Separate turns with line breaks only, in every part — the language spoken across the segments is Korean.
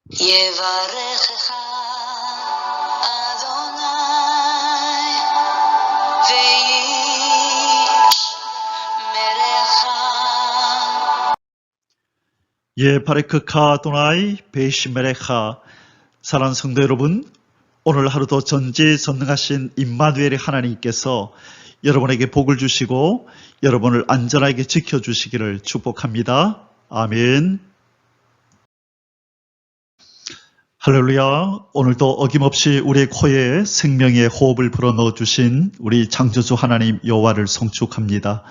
יברכך אדוני וישמרך.
바레크카 아도나이 베이시메레카. 사랑하는 성도 여러분, 오늘 하루도 전지전능하신 임마누엘의 하나님께서 여러분에게 복을 주시고 여러분을 안전하게 지켜주시기를 축복합니다. 아멘. 할렐루야. 오늘도 어김없이 우리의 코에 생명의 호흡을 불어넣어 주신 우리 창조주 하나님 여호와를 송축합니다.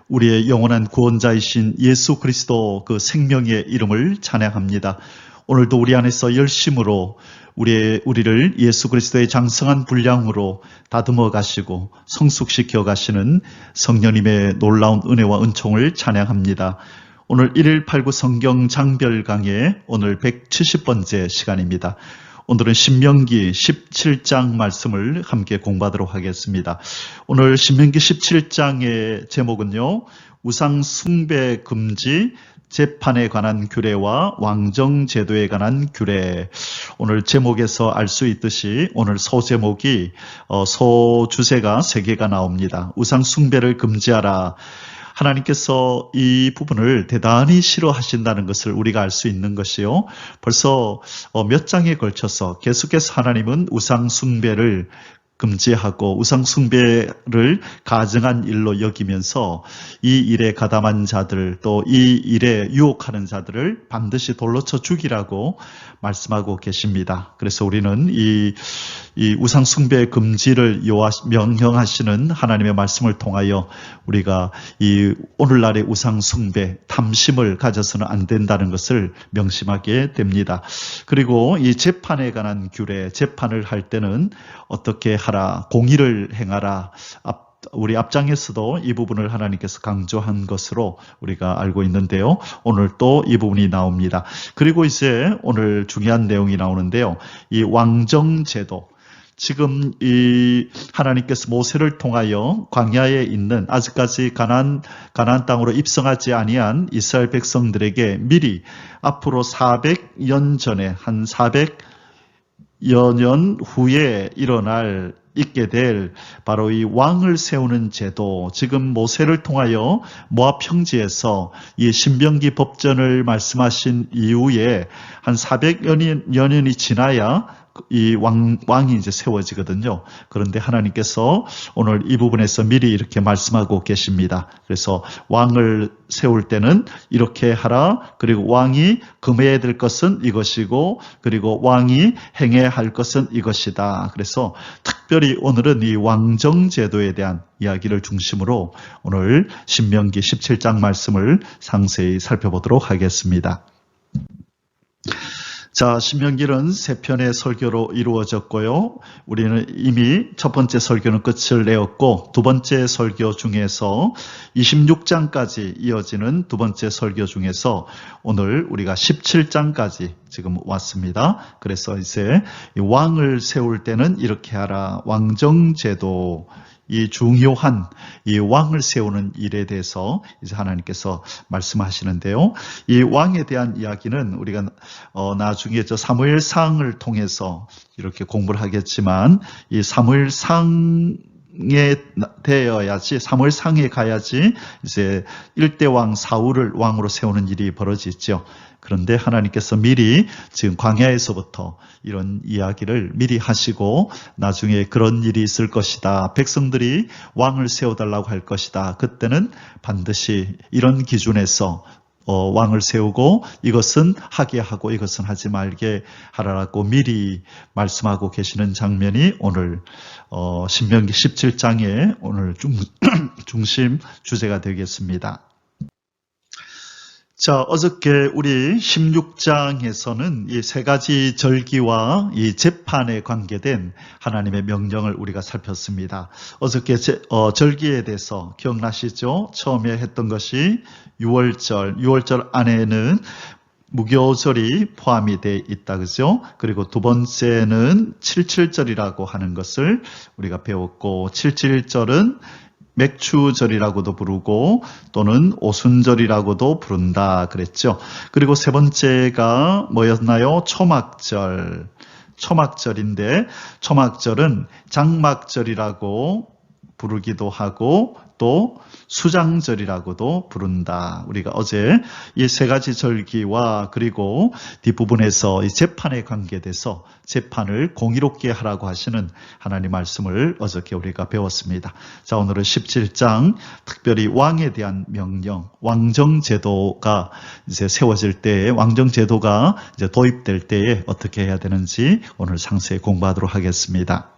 우리의 영원한 구원자이신 예수 그리스도 그 생명의 이름을 찬양합니다. 오늘도 우리 안에서 열심으로 우리를 예수 그리스도의 장성한 분량으로 다듬어 가시고 성숙시켜 가시는 성령님의 놀라운 은혜와 은총을 찬양합니다. 오늘 1189 성경 장별 강의 오늘 170번째 시간입니다. 오늘은 신명기 17장 말씀을 함께 공부하도록 하겠습니다. 오늘 신명기 17장의 제목은요, 우상 숭배 금지, 재판에 관한 규례와 왕정 제도에 관한 규례. 오늘 제목에서 알 수 있듯이 오늘 소제목이 소주제가 3개가 나옵니다. 우상 숭배를 금지하라. 하나님께서 이 부분을 대단히 싫어하신다는 것을 우리가 알 수 있는 것이요. 벌써 몇 장에 걸쳐서 계속해서 하나님은 우상 숭배를 금지하고 우상 숭배를 가증한 일로 여기면서 이 일에 가담한 자들, 또 이 일에 유혹하는 자들을 반드시 돌로 쳐 죽이라고 말씀하고 계십니다. 그래서 우리는 이 우상 숭배 금지를 명령하시는 하나님의 말씀을 통하여 우리가 이 오늘날의 우상 숭배, 탐심을 가져서는 안 된다는 것을 명심하게 됩니다. 그리고 이 재판에 관한 규례, 재판을 할 때는 어떻게 하라, 공의를 행하라. 우리 앞장에서도 이 부분을 하나님께서 강조한 것으로 우리가 알고 있는데요. 오늘 또 이 부분이 나옵니다. 그리고 이제 오늘 중요한 내용이 나오는데요. 이 왕정제도. 지금 이 하나님께서 모세를 통하여 광야에 있는 아직까지 가나안 땅으로 입성하지 아니한 이스라엘 백성들에게 미리 앞으로 400년 전에 한 400여 년 후에 있게 될 바로 이 왕을 세우는 제도, 지금 모세를 통하여 모압 평지에서 이 신명기 법전을 말씀하신 이후에 한 400여 년이 지나야 이 왕이 이제 세워지거든요. 그런데 하나님께서 오늘 이 부분에서 미리 이렇게 말씀하고 계십니다. 그래서 왕을 세울 때는 이렇게 하라. 그리고 왕이 금해야 될 것은 이것이고, 그리고 왕이 행해야 할 것은 이것이다. 그래서 특별히 오늘은 이 왕정제도에 대한 이야기를 중심으로 오늘 신명기 17장 말씀을 상세히 살펴보도록 하겠습니다. 자, 신명기는 3편의 설교로 이루어졌고요. 우리는 이미 첫 번째 설교는 끝을 내었고, 두 번째 설교 중에서 26장까지 이어지는 두 번째 설교 중에서 오늘 우리가 17장까지 지금 왔습니다. 그래서 이제 왕을 세울 때는 이렇게 하라. 왕정제도, 이 중요한 이 왕을 세우는 일에 대해서 이제 하나님께서 말씀하시는데요. 이 왕에 대한 이야기는 우리가 나중에 사무엘상을 통해서 이렇게 공부를 하겠지만, 이 사무엘상에 가야지 이제 1대 왕 사울을 왕으로 세우는 일이 벌어지죠. 그런데 하나님께서 미리 지금 광야에서부터 이런 이야기를 미리 하시고, 나중에 그런 일이 있을 것이다. 백성들이 왕을 세워달라고 할 것이다. 그때는 반드시 이런 기준에서 왕을 세우고 이것은 하게 하고 이것은 하지 말게 하라고 미리 말씀하고 계시는 장면이 오늘 신명기 17장의 오늘 중심 주제가 되겠습니다. 자, 어저께 우리 16장에서는 이 3가지 절기와 이 재판에 관계된 하나님의 명령을 우리가 살폈습니다. 어저께 절기에 대해서 기억나시죠? 처음에 했던 것이 6월절 안에는 무교절이 포함이 되어 있다, 그죠? 그리고 두 번째는 77절이라고 하는 것을 우리가 배웠고, 77절은 맥추절이라고도 부르고 또는 오순절이라고도 부른다 그랬죠. 그리고 세 번째가 뭐였나요? 초막절. 초막절인데 초막절은 장막절이라고 부르기도 하고 또 수장절이라고도 부른다. 우리가 어제 이 세 가지 절기와 그리고 뒷부분에서 이 재판에 관계돼서 재판을 공의롭게 하라고 하시는 하나님 말씀을 어저께 우리가 배웠습니다. 자, 오늘은 17장 특별히 왕에 대한 명령, 왕정제도가 이제 세워질 때에 왕정제도가 이제 도입될 때에 어떻게 해야 되는지 오늘 상세히 공부하도록 하겠습니다.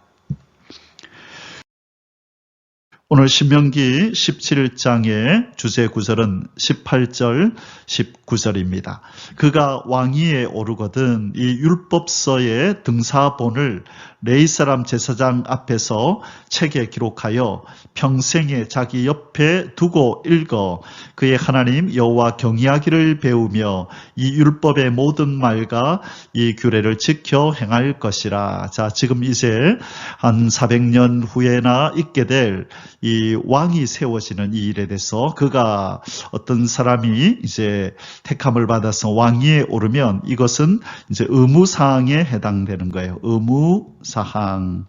오늘 신명기 17장의 주제 구절은 18절, 19절입니다. 그가 왕위에 오르거든 이 율법서의 등사본을 레위 사람 제사장 앞에서 책에 기록하여 평생에 자기 옆에 두고 읽어 그의 하나님 여호와 경외하기를 배우며 이 율법의 모든 말과 이 규례를 지켜 행할 것이라. 자, 지금 이제 한 400년 후에나 있게 될 이 왕이 세워지는 이 일에 대해서 그가 어떤 사람이 이제 택함을 받아서 왕위에 오르면 이것은 이제 의무사항에 해당되는 거예요. 의무사항.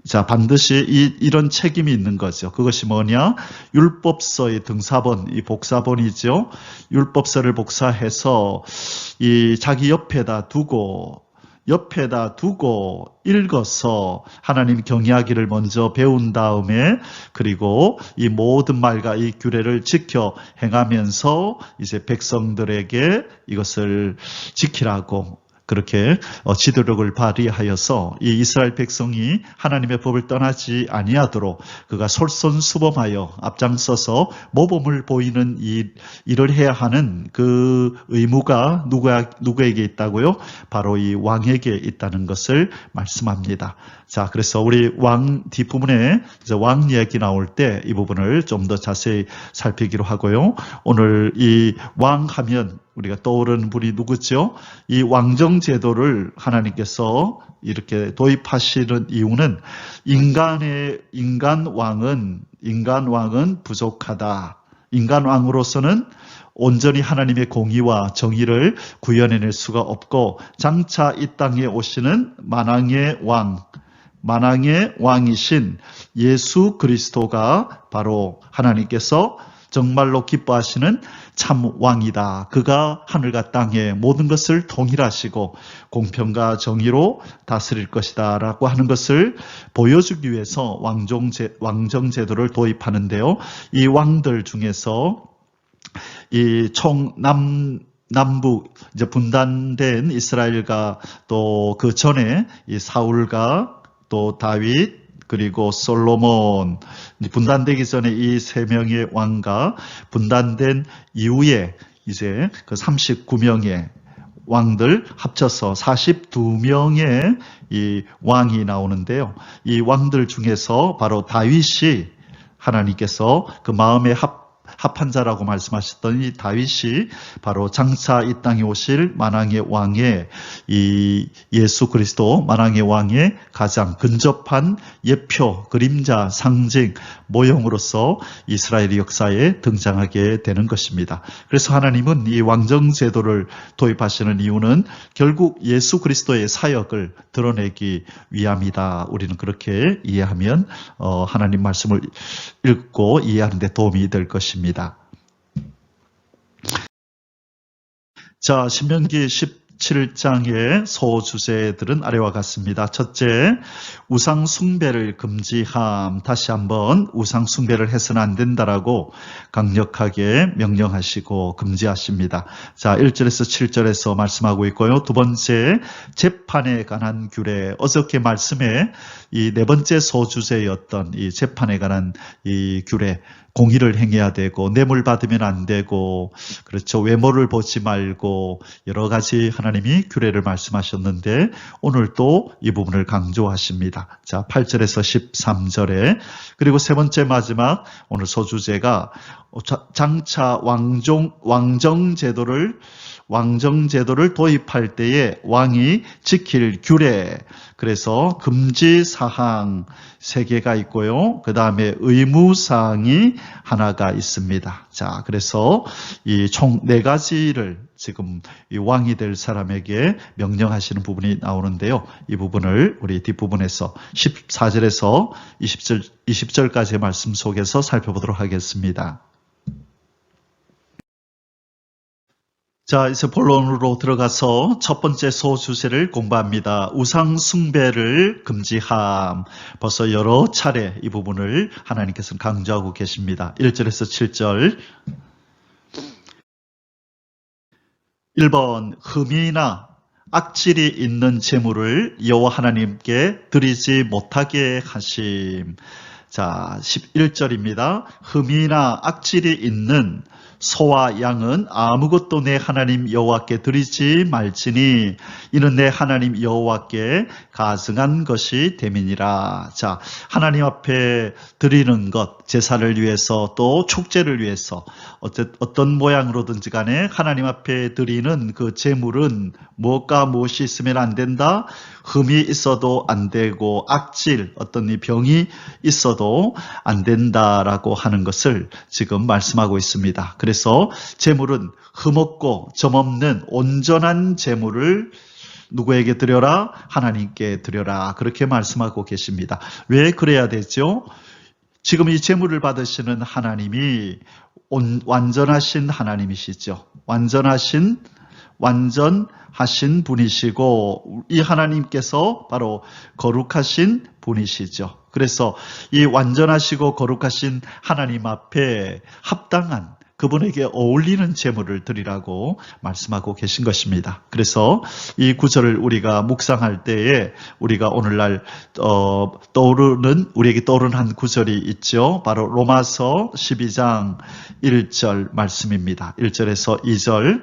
자, 반드시 이런 책임이 있는 거죠. 그것이 뭐냐? 율법서의 등사본, 이 복사본이죠. 율법서를 복사해서 이 자기 옆에다 두고 읽어서 하나님 경외하기를 먼저 배운 다음에 그리고 이 모든 말과 이 규례를 지켜 행하면서 이제 백성들에게 이것을 지키라고 그렇게 지도력을 발휘하여서 이 이스라엘 백성이 하나님의 법을 떠나지 아니하도록 그가 솔선수범하여 앞장서서 모범을 보이는 일을 해야 하는 그 의무가 누구에게 있다고요? 바로 이 왕에게 있다는 것을 말씀합니다. 자, 그래서 우리 왕 뒷부분에 이제 왕 얘기 나올 때 이 부분을 좀 더 자세히 살피기로 하고요. 오늘 이 왕 하면 우리가 떠오르는 분이 누구죠? 이 왕정제도를 하나님께서 이렇게 도입하시는 이유는 인간 왕은 부족하다. 인간 왕으로서는 온전히 하나님의 공의와 정의를 구현해낼 수가 없고 장차 이 땅에 오시는 만왕의 왕이신 예수 그리스도가 바로 하나님께서 정말로 기뻐하시는 참 왕이다. 그가 하늘과 땅의 모든 것을 통일하시고 공평과 정의로 다스릴 것이다 라고 하는 것을 보여주기 위해서 왕정제도를 도입하는데요. 이 왕들 중에서 이 남북 이제 분단된 이스라엘과 또 그 전에 이 사울과 또 다윗 그리고 솔로몬 분단되기 전에 이 세 명의 왕과 분단된 이후에 이제 그 39명의 왕들 합쳐서 42명의 이 왕이 나오는데요. 이 왕들 중에서 바로 다윗이 하나님께서 그 마음에 합한 자라고 말씀하셨던 이 다윗이 바로 장차 이 땅에 오실 만왕의 왕의 이 예수 그리스도 만왕의 왕의 가장 근접한 예표, 그림자, 상징, 모형으로서 이스라엘의 역사에 등장하게 되는 것입니다. 그래서 하나님은 이 왕정제도를 도입하시는 이유는 결국 예수 그리스도의 사역을 드러내기 위함이다. 우리는 그렇게 이해하면 하나님 말씀을 읽고 이해하는 데 도움이 될 것입니다. 자, 신명기 17장의 소주제들은 아래와 같습니다. 첫째, 우상 숭배를 금지함. 다시 한번 우상 숭배를 해서는 안 된다라고 강력하게 명령하시고 금지하십니다. 자, 1절에서 7절에서 말씀하고 있고요. 두 번째, 재판에 관한 규례. 어저께 말씀에 이 네 번째 소주제였던 이 재판에 관한 이 규례. 공의를 행해야 되고 뇌물 받으면 안 되고 그렇죠. 외모를 보지 말고 여러 가지 하나님이 규례를 말씀하셨는데 오늘 또 이 부분을 강조하십니다. 자, 8절에서 13절에 그리고 세 번째 마지막 오늘 소주제가 장차 왕정제도를 왕정제도를 도입할 때에 왕이 지킬 규례, 그래서 금지사항 3개가 있고요. 그 다음에 의무사항이 하나가 있습니다. 자, 그래서 이 총 4가지를 지금 이 왕이 될 사람에게 명령하시는 부분이 나오는데요. 이 부분을 우리 뒷부분에서 14절에서 20절까지의 말씀 속에서 살펴보도록 하겠습니다. 자, 이제 본론으로 들어가서 첫 번째 소주제를 공부합니다. 우상 숭배를 금지함. 벌써 여러 차례 이 부분을 하나님께서는 강조하고 계십니다. 1절에서 7절. 1번, 흠이나 악질이 있는 재물을 여호와 하나님께 드리지 못하게 하심. 자, 11절입니다. 흠이나 악질이 있는 소와 양은 아무것도 내 하나님 여호와께 드리지 말지니 이는 내 하나님 여호와께 가증한 것이 됨이니라. 자, 하나님 앞에 드리는 것, 제사를 위해서 또 축제를 위해서 어떤 모양으로든지 간에 하나님 앞에 드리는 그 제물은 무엇과 무엇이 있으면 안 된다? 흠이 있어도 안 되고 악질, 어떤 이 병이 있어도 안 된다라고 하는 것을 지금 말씀하고 있습니다. 그래서 제물은 흠없고 점없는 온전한 제물을 누구에게 드려라? 하나님께 드려라. 그렇게 말씀하고 계십니다. 왜 그래야 되죠? 지금 이 제물을 받으시는 하나님이 완전하신 하나님이시죠. 완전하신 분이시고 이 하나님께서 바로 거룩하신 분이시죠. 그래서 이 완전하시고 거룩하신 하나님 앞에 합당한 그분에게 어울리는 제물을 드리라고 말씀하고 계신 것입니다. 그래서 이 구절을 우리가 묵상할 때에 우리가 오늘날 우리에게 떠오르는 한 구절이 있죠. 바로 로마서 12장 1절 말씀입니다. 1절에서 2절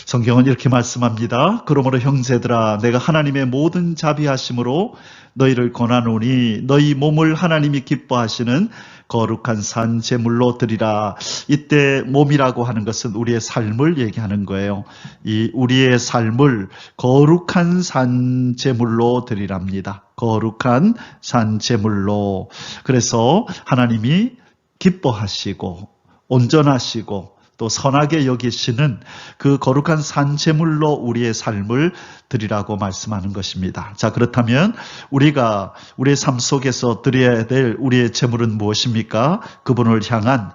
성경은 이렇게 말씀합니다. 그러므로 형제들아 내가 하나님의 모든 자비하심으로 너희를 권하노니 너희 몸을 하나님이 기뻐하시는 거룩한 산 제물로 드리라. 이때 몸이라고 하는 것은 우리의 삶을 얘기하는 거예요. 이 우리의 삶을 거룩한 산 제물로 드리랍니다. 거룩한 산 제물로. 그래서 하나님이 기뻐하시고 온전하시고 또 선하게 여기시는 그 거룩한 산 제물로 우리의 삶을 드리라고 말씀하는 것입니다. 자, 그렇다면 우리가 우리의 삶 속에서 드려야 될 우리의 제물은 무엇입니까? 그분을 향한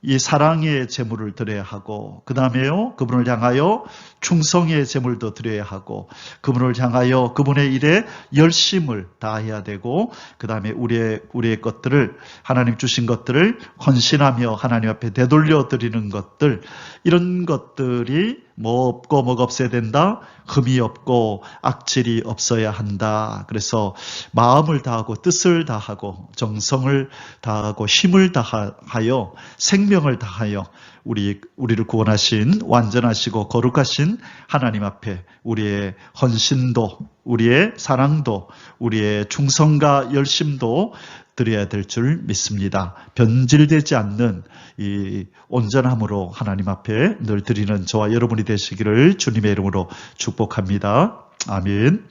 이 사랑의 제물을 드려야 하고, 그 다음에요, 그분을 향하여 충성의 제물도 드려야 하고, 그분을 향하여 그분의 일에 열심을 다해야 되고, 그 다음에 우리의 것들을, 하나님 주신 것들을 헌신하며 하나님 앞에 되돌려 드리는 것들, 이런 것들이 뭐 없고 뭐가 없어야 된다? 흠이 없고 악질이 없어야 한다. 그래서 마음을 다하고 뜻을 다하고 정성을 다하고 힘을 다하여 생명을 다하여 우리를 구원하신 완전하시고 거룩하신 하나님 앞에 우리의 헌신도, 우리의 사랑도, 우리의 충성과 열심도 드려야 될 줄 믿습니다. 변질되지 않는 이 온전함으로 하나님 앞에 늘 드리는 저와 여러분이 되시기를 주님의 이름으로 축복합니다. 아멘.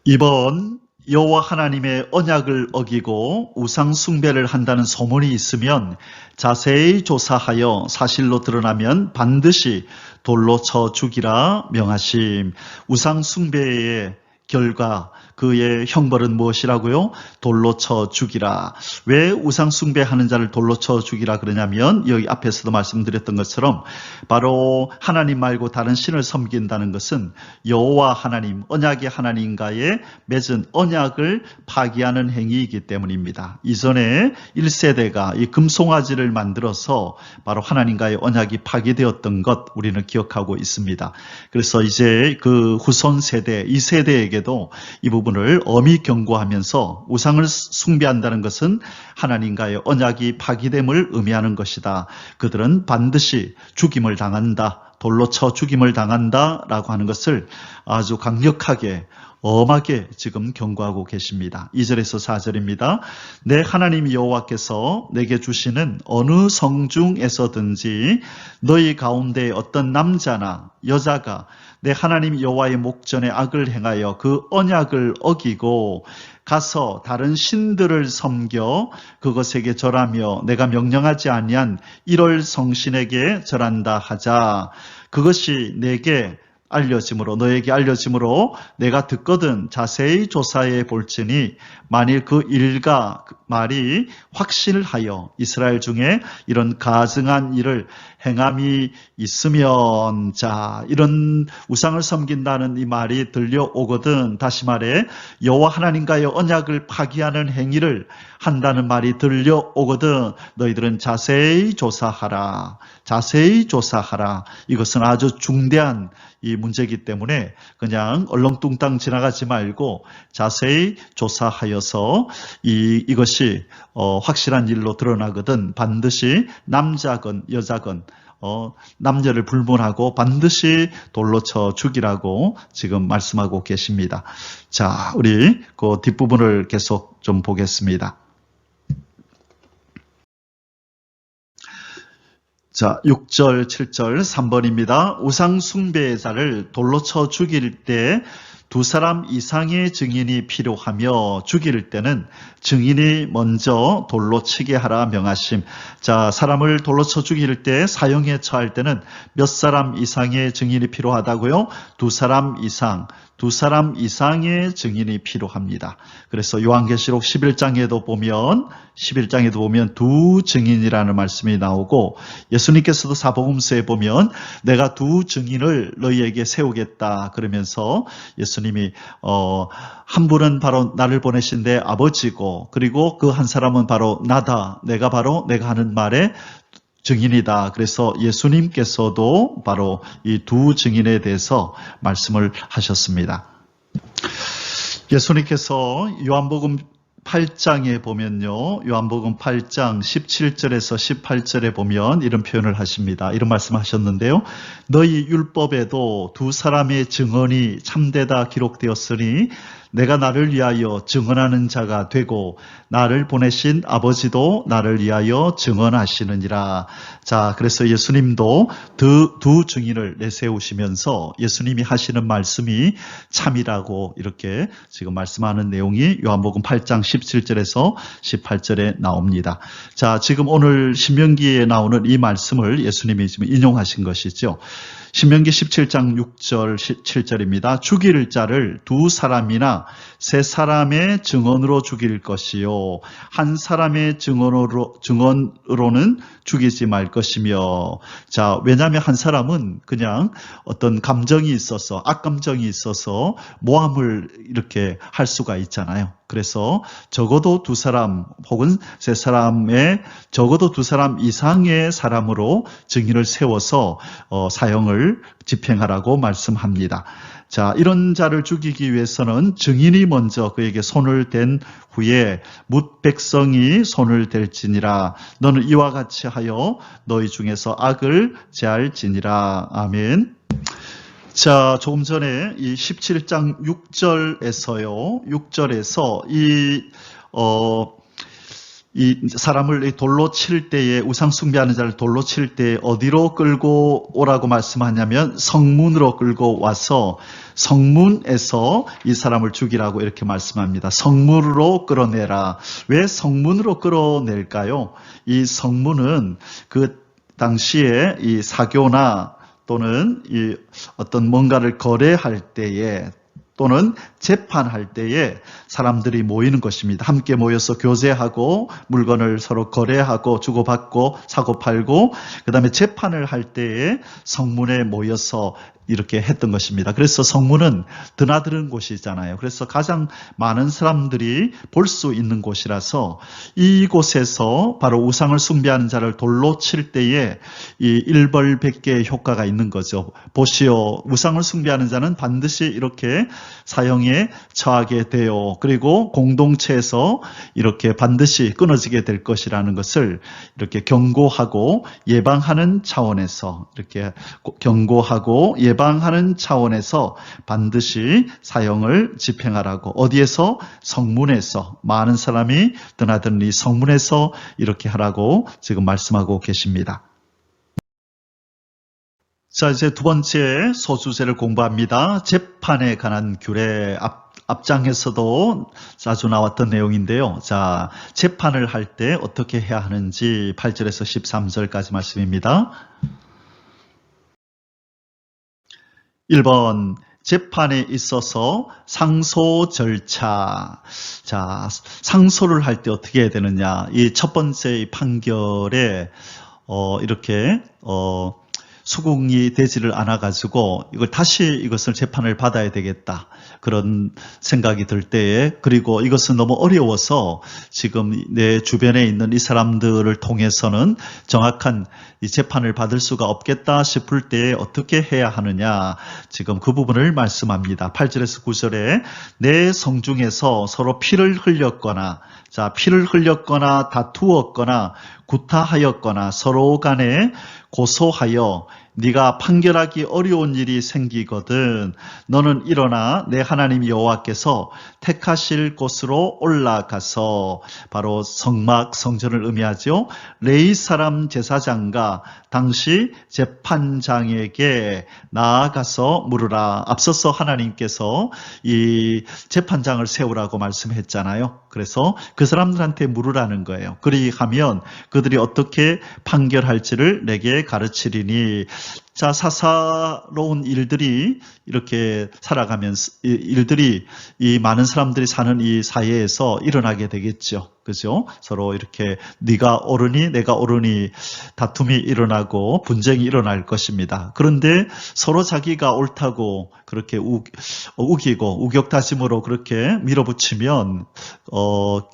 2번, 여호와 하나님의 언약을 어기고 우상 숭배를 한다는 소문이 있으면 자세히 조사하여 사실로 드러나면 반드시 돌로 쳐 죽이라 명하심. 우상 숭배의 결과 그의 형벌은 무엇이라고요? 돌로 쳐 죽이라. 왜 우상 숭배하는 자를 돌로 쳐 죽이라 그러냐면 여기 앞에서도 말씀드렸던 것처럼 바로 하나님 말고 다른 신을 섬긴다는 것은 여호와 하나님, 언약의 하나님과의 맺은 언약을 파기하는 행위이기 때문입니다. 이전에 1세대가 이 금송아지를 만들어서 바로 하나님과의 언약이 파기되었던 것 우리는 기억하고 있습니다. 그래서 이제 그 후손 세대, 2세대에게도 이 부분을 엄히 경고하면서 우상을 숭배한다는 것은 하나님과의 언약이 파기됨을 의미하는 것이다. 그들은 반드시 죽임을 당한다. 돌로 쳐 죽임을 당한다라고 하는 것을 아주 강력하게 엄하게 지금 경고하고 계십니다. 2절에서 4절입니다. 내 하나님 여호와께서 내게 주시는 어느 성중에서든지 너희 가운데 어떤 남자나 여자가 내 하나님 여호와의 목전에 악을 행하여 그 언약을 어기고 가서 다른 신들을 섬겨 그것에게 절하며 내가 명령하지 아니한 이럴 성신에게 절한다 하자. 그것이 내게 알려짐으로 너에게 알려짐으로 내가 듣거든 자세히 조사해 볼지니 만일 그 일과 말이 확실하여 이스라엘 중에 이런 가증한 일을 행함이 있으면 자 이런 우상을 섬긴다는 이 말이 들려오거든 다시 말해 여호와 하나님과의 언약을 파기하는 행위를 한다는 말이 들려오거든 너희들은 자세히 조사하라. 자세히 조사하라. 이것은 아주 중대한 이 문제이기 때문에 그냥 얼렁뚱땅 지나가지 말고 자세히 조사하여서 이것이 확실한 일로 드러나거든 반드시 남자건 여자건 남녀를 불문하고 반드시 돌로 쳐 죽이라고 지금 말씀하고 계십니다. 자, 우리 그 뒷부분을 계속 좀 보겠습니다. 자, 6절, 7절, 3번입니다. 우상 숭배자를 돌로 쳐 죽일 때 두 사람 이상의 증인이 필요하며 죽일 때는 증인이 먼저 돌로 치게 하라 명하심. 자, 사람을 돌로 쳐 죽일 때 사형에 처할 때는 몇 사람 이상의 증인이 필요하다고요? 두 사람 이상의 증인이 필요합니다. 그래서 요한계시록 11장에도 보면 두 증인이라는 말씀이 나오고 예수님께서도 사복음서에 보면 내가 두 증인을 너희에게 세우겠다 그러면서 예수님이 한 분은 바로 나를 보내신 내 아버지고 그리고 그 한 사람은 바로 나다. 내가 바로 내가 하는 말에 증인이다. 그래서 예수님께서도 바로 이 두 증인에 대해서 말씀을 하셨습니다. 예수님께서 요한복음 8장에 보면요. 요한복음 8장 17절에서 18절에 보면 이런 표현을 하십니다. 이런 말씀하셨는데요. 너희 율법에도 두 사람의 증언이 참되다 기록되었으니 내가 나를 위하여 증언하는 자가 되고 나를 보내신 아버지도 나를 위하여 증언하시느니라. 자, 그래서 예수님도 두 증인을 내세우시면서 예수님이 하시는 말씀이 참이라고 이렇게 지금 말씀하는 내용이 요한복음 8장 17절에서 18절에 나옵니다. 자, 지금 오늘 신명기에 나오는 이 말씀을 예수님이 지금 인용하신 것이죠. 신명기 17장 6절 7절입니다. 죽일 자를 두 사람이나 세 사람의 증언으로 죽일 것이요 한 사람의 증언으로는 죽이지 말 것이며. 자, 왜냐하면 한 사람은 그냥 어떤 감정이 있어서 악감정이 있어서 모함을 이렇게 할 수가 있잖아요. 그래서 적어도 두 사람 혹은 세 사람의 적어도 두 사람 이상의 사람으로 증인을 세워서 사형을 집행하라고 말씀합니다. 자, 이런 자를 죽이기 위해서는 증인이 먼저 그에게 손을 댄 후에 뭇 백성이 손을 댈지니라. 너는 이와 같이 하여 너희 중에서 악을 제할지니라. 아멘. 자, 조금 전에 이 17장 6절에서 이 사람을 돌로 칠 때에 우상 숭배하는 자를 돌로 칠 때 어디로 끌고 오라고 말씀하냐면 성문으로 끌고 와서 성문에서 이 사람을 죽이라고 이렇게 말씀합니다. 성문으로 끌어내라. 왜 성문으로 끌어낼까요? 이 성문은 그 당시에 이 사교나 또는 이 어떤 뭔가를 거래할 때에 또는 재판할 때에 사람들이 모이는 것입니다. 함께 모여서 교제하고 물건을 서로 거래하고 주고받고 사고팔고 그다음에 재판을 할 때에 성문에 모여서 이렇게 했던 것입니다. 그래서 성문은 드나드는 곳이잖아요. 그래서 가장 많은 사람들이 볼 수 있는 곳이라서 이곳에서 바로 우상을 숭배하는 자를 돌로 칠 때에 이 일벌백계의 효과가 있는 거죠. 보시오, 우상을 숭배하는 자는 반드시 이렇게 사형에 처하게 돼요. 그리고 공동체에서 이렇게 반드시 끊어지게 될 것이라는 것을 이렇게 경고하고 예방하는 차원에서 이렇게 경고하고 예방하는 예방하는 차원에서 반드시 사형을 집행하라고, 어디에서? 성문에서, 많은 사람이 드나드는 이 성문에서 이렇게 하라고 지금 말씀하고 계십니다. 자, 이제 두 번째 소수제를 공부합니다. 재판에 관한 규례, 앞장에서도 자주 나왔던 내용인데요. 자, 재판을 할 때 어떻게 해야 하는지 8절에서 13절까지 말씀입니다. 1번, 재판에 있어서 상소 절차. 자, 상소를 할 때 어떻게 해야 되느냐. 이 첫 번째 판결에 이렇게 수긍이 되지를 않아가지고 이것을 재판을 받아야 되겠다, 그런 생각이 들 때에, 그리고 이것은 너무 어려워서 지금 내 주변에 있는 이 사람들을 통해서는 정확한 이 재판을 받을 수가 없겠다 싶을 때에 어떻게 해야 하느냐, 지금 그 부분을 말씀합니다. 8절에서 9절에 내 성중에서 서로 피를 흘렸거나, 자, 피를 흘렸거나 다투었거나 구타하였거나 서로 간에 고소하여 네가 판결하기 어려운 일이 생기거든 너는 일어나 내 하나님 여호와께서 택하실 곳으로 올라가서, 바로 성전을 의미하죠. 레위 사람 제사장과 당시 재판장에게 나아가서 물으라. 앞서서 하나님께서 이 재판장을 세우라고 말씀했잖아요. 그래서 그 사람들한테 물으라는 거예요. 그리하면 그들이 어떻게 판결할지를 내게 가르치리니. 자, 사사로운 일들이 이렇게 살아가면서, 일들이 이 많은 사람들이 사는 이 사회에서 일어나게 되겠죠. 그죠? 서로 이렇게 네가 옳으니 내가 옳으니 다툼이 일어나고 분쟁이 일어날 것입니다. 그런데 서로 자기가 옳다고 그렇게 우기고 우격다짐으로 그렇게 밀어붙이면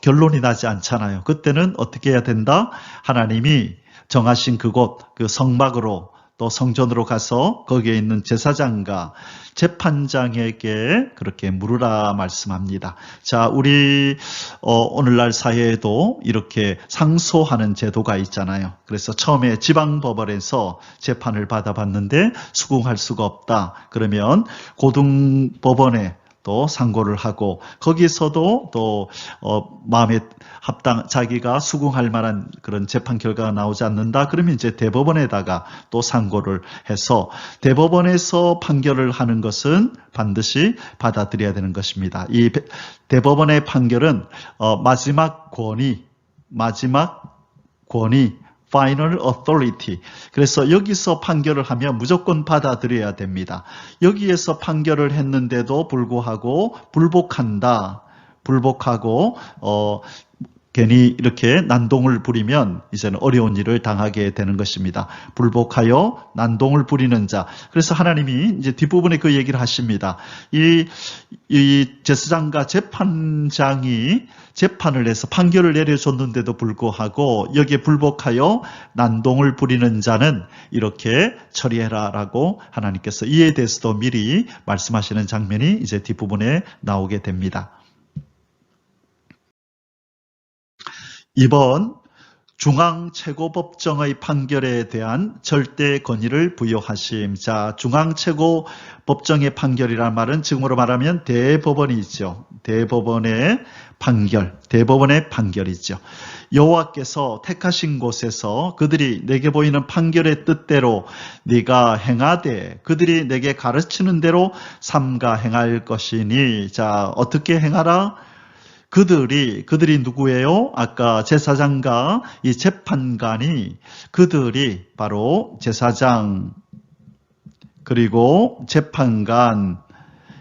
결론이 나지 않잖아요. 그때는 어떻게 해야 된다? 하나님이 정하신 그곳, 그 성막으로, 또 성전으로 가서 거기에 있는 제사장과 재판장에게 그렇게 물으라 말씀합니다. 자, 우리 오늘날 사회에도 이렇게 상소하는 제도가 있잖아요. 그래서 처음에 지방법원에서 재판을 받아봤는데 수긍할 수가 없다, 그러면 고등법원에 또 상고를 하고, 거기서도 또 마음에 자기가 수긍할 만한 그런 재판 결과가 나오지 않는다, 그러면 이제 대법원에다가 또 상고를 해서, 대법원에서 판결을 하는 것은 반드시 받아들여야 되는 것입니다. 이 대법원의 판결은 마지막 권위 Final Authority. 그래서 여기서 판결을 하면 무조건 받아들여야 됩니다. 여기에서 판결을 했는데도 불구하고 불복하고 괜히 이렇게 난동을 부리면 이제는 어려운 일을 당하게 되는 것입니다. 불복하여 난동을 부리는 자. 그래서 하나님이 이제 뒷부분에 그 얘기를 하십니다. 이 제사장과 재판장이 재판을 해서 판결을 내려줬는데도 불구하고 여기에 불복하여 난동을 부리는 자는 이렇게 처리해라라고 하나님께서 이에 대해서도 미리 말씀하시는 장면이 이제 뒷부분에 나오게 됩니다. 2번, 중앙최고법정의 판결에 대한 절대 권위를 부여하심. 자, 중앙최고법정의 판결이란 말은 지금으로 말하면 대법원이죠. 대법원의 판결이죠. 여호와께서 택하신 곳에서 그들이 내게 보이는 판결의 뜻대로 네가 행하되 그들이 내게 가르치는 대로 삼가 행할 것이니. 자, 어떻게 행하라? 그들이 누구예요? 아까 제사장과 이 재판관이, 그들이 바로 제사장 그리고 재판관,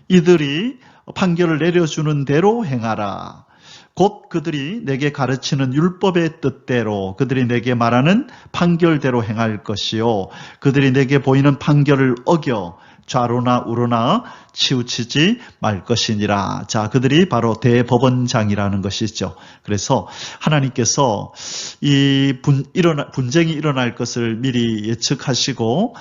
이들이 판결을 내려주는 대로 행하라. 곧 그들이 내게 가르치는 율법의 뜻대로, 그들이 내게 말하는 판결대로 행할 것이요, 그들이 내게 보이는 판결을 어겨 좌로나 우로나 치우치지 말 것이니라. 자, 그들이 바로 대법원장이라는 것이죠. 그래서 하나님께서 이 분쟁이 일어날 것을 미리 예측하시고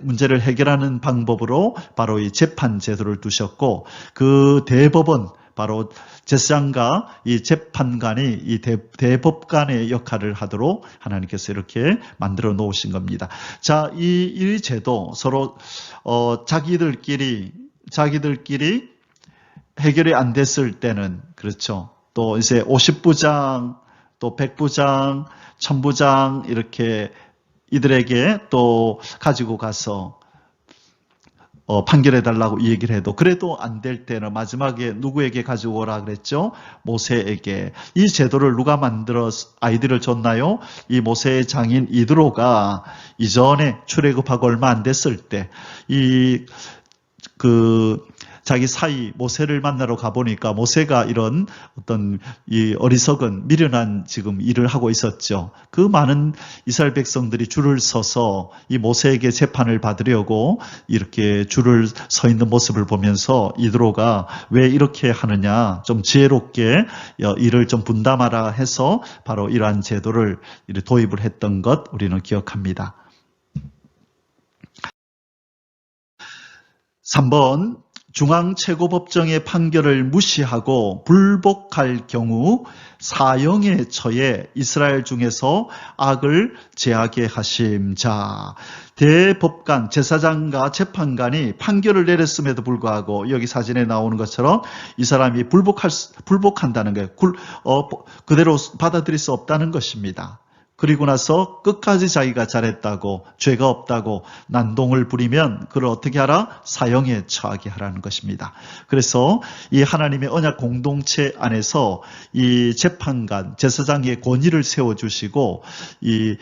문제를 해결하는 방법으로 바로 이 재판 제도를 두셨고, 그 대법원, 바로 제사장과 이 재판관이 이 대법관의 역할을 하도록 하나님께서 이렇게 만들어 놓으신 겁니다. 자, 이 제도 서로 자기들끼리 해결이 안 됐을 때는 그렇죠. 또 이제 50부장, 또 100부장, 1000부장 이렇게 이들에게 또 가지고 가서 판결해달라고 얘기를 해도 그래도 안 될 때는 마지막에 누구에게 가지고 오라 그랬죠? 모세에게. 이 제도를 누가 만들어 아이디어를 줬나요? 이 모세의 장인 이드로가 이전에 출애굽하고 얼마 안 됐을 때 자기 사이 모세를 만나러 가보니까 모세가 이런 어떤 이 어리석은 미련한 지금 일을 하고 있었죠. 그 많은 이스라엘 백성들이 줄을 서서 이 모세에게 재판을 받으려고 이렇게 줄을 서 있는 모습을 보면서 이드로가 왜 이렇게 하느냐, 좀 지혜롭게 일을 좀 분담하라 해서 바로 이러한 제도를 도입을 했던 것 우리는 기억합니다. 3번 중앙최고법정의 판결을 무시하고 불복할 경우 사형에 처해 이스라엘 중에서 악을 제하게 하심. 자, 대법관, 제사장과 재판관이 판결을 내렸음에도 불구하고 여기 사진에 나오는 것처럼 이 사람이 불복한다는 거예요. 그대로 받아들일 수 없다는 것입니다. 그리고 나서 끝까지 자기가 잘했다고, 죄가 없다고 난동을 부리면 그걸 어떻게 하라? 사형에 처하게 하라는 것입니다. 그래서 이 하나님의 언약 공동체 안에서 이 재판관, 제사장의 권위를 세워주시고 이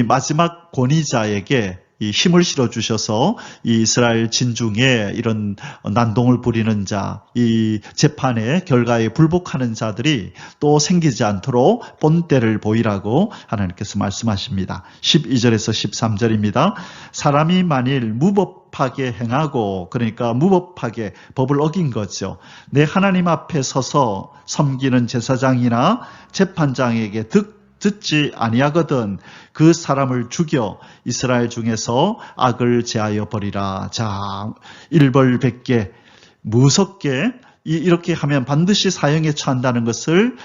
마지막 권위자에게 이 힘을 실어주셔서 이 이스라엘 진중에 이런 난동을 부리는 자, 이 재판의 결과에 불복하는 자들이 또 생기지 않도록 본때를 보이라고 하나님께서 말씀하십니다. 12절에서 13절입니다. 사람이 만일 무법하게 행하고, 그러니까 무법하게 법을 어긴 거죠. 내 하나님 앞에 서서 섬기는 제사장이나 재판장에게 듣지 아니하거든 그 사람을 죽여 이스라엘 중에서 악을 제하여 버리라. 자, 일벌백계 무섭게 이렇게 하면 반드시 사형에 처한다는 것을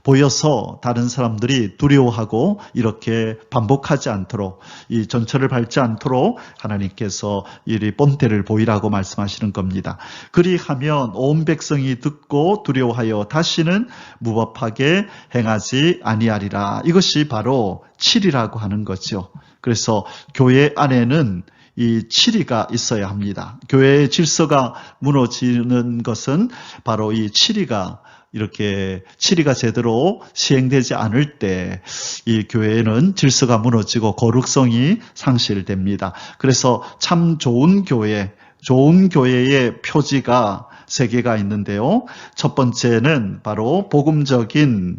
보여서 다른 사람들이 두려워하고 이렇게 반복하지 않도록 이 전철을 밟지 않도록 하나님께서 이 본때를 보이라고 말씀하시는 겁니다. 그리하면 온 백성이 듣고 두려워하여 다시는 무법하게 행하지 아니하리라. 이것이 바로 칠이라고 하는 거죠. 그래서 교회 안에는 이 칠이가 있어야 합니다. 교회의 질서가 무너지는 것은 바로 이 칠이가 제대로 시행되지 않을 때 이 교회는 질서가 무너지고 거룩성이 상실됩니다. 그래서 참 좋은 교회의 표지가 3개가 있는데요. 첫 번째는 바로 복음적인